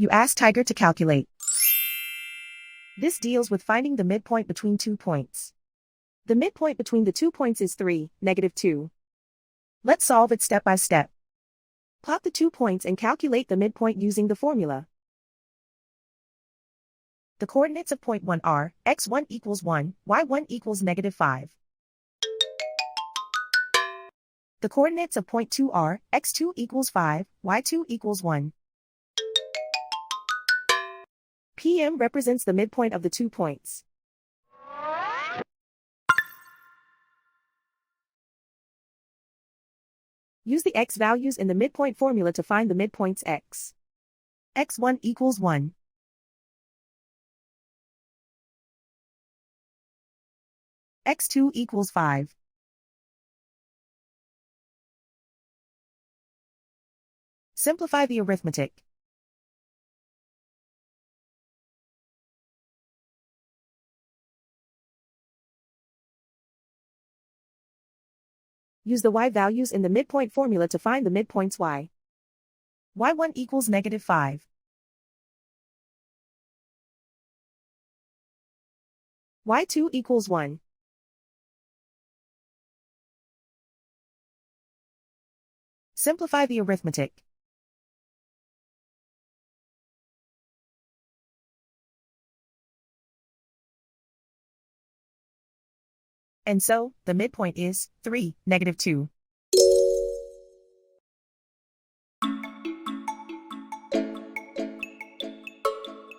You ask Tiger to calculate. This deals with finding the midpoint between 2 points. The midpoint between the 2 points is 3, -2. Let's solve it step by step. Plot the 2 points and calculate the midpoint using the formula. The coordinates of point 1 are x1 equals 1, y1 equals -5. The coordinates of point 2 are x2 equals 5, y2 equals 1. PM represents the midpoint of the 2 points. Use the x values in the midpoint formula to find the midpoints x. x1 equals 1. x2 equals 5. Simplify the arithmetic. Use the y values in the midpoint formula to find the midpoints y. y1 equals -5. y2 equals 1. Simplify the arithmetic. And so, the midpoint is 3, -2.